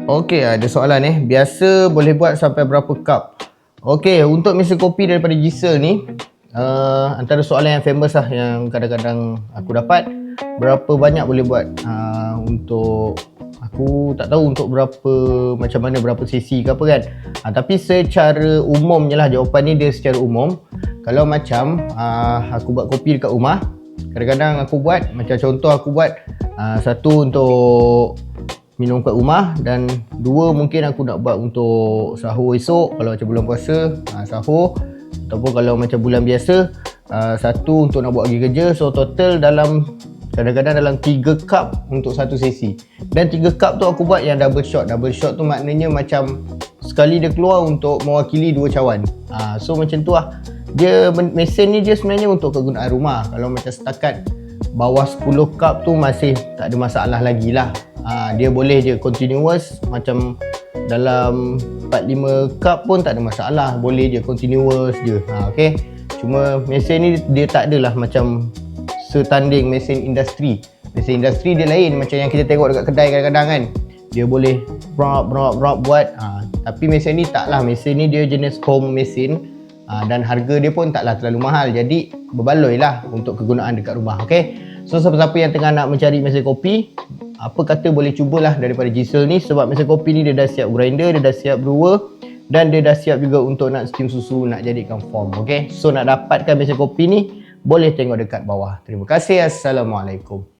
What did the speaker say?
Okey, ada soalan biasa boleh buat sampai berapa cup? Okey, untuk mesin kopi daripada Jisel ni, antara soalan yang famous lah yang kadang-kadang aku dapat, berapa banyak boleh buat? Untuk aku tak tahu untuk berapa, macam mana, berapa sesi ke apa kan. Tapi secara umumnya lah, jawapan ni dia secara umum. Kalau macam aku buat kopi dekat rumah, kadang-kadang aku buat, macam contoh aku buat satu untuk minum kat rumah, dan dua mungkin aku nak buat untuk sahur esok kalau macam bulan puasa, sahur. Ataupun kalau macam bulan biasa, satu untuk nak buat pergi kerja. So total kadang-kadang dalam 3 cup untuk satu sesi. Dan 3 cup tu aku buat yang double shot. Double shot tu maknanya macam sekali dia keluar untuk mewakili 2 cawan. So macam tu lah. Mesin ni dia sebenarnya untuk kegunaan rumah. Kalau macam setakat bawah 10 cup tu masih tak ada masalah lagi lah. Dia boleh je continuous, macam dalam 4-5 cup pun tak ada masalah, boleh je continuous je. Okay. Cuma mesin ni dia tak adalah macam setanding mesin industri. Mesin industri dia lain, macam yang kita tengok dekat kedai kadang-kadang kan, dia boleh brap buat. Tapi mesin ni taklah, mesin ni dia jenis home mesin. Dan harga dia pun taklah terlalu mahal, jadi berbaloi lah untuk kegunaan dekat rumah. Okay. So siapa-siapa yang tengah nak mencari mesin kopi, apa kata boleh cubalah daripada Jisel ni, sebab mesin kopi ni dia dah siap grinder, dia dah siap brewer, dan dia dah siap juga untuk nak steam susu, nak jadikan foam. Okay. So nak dapatkan mesin kopi ni, boleh tengok dekat bawah. Terima kasih. Assalamualaikum.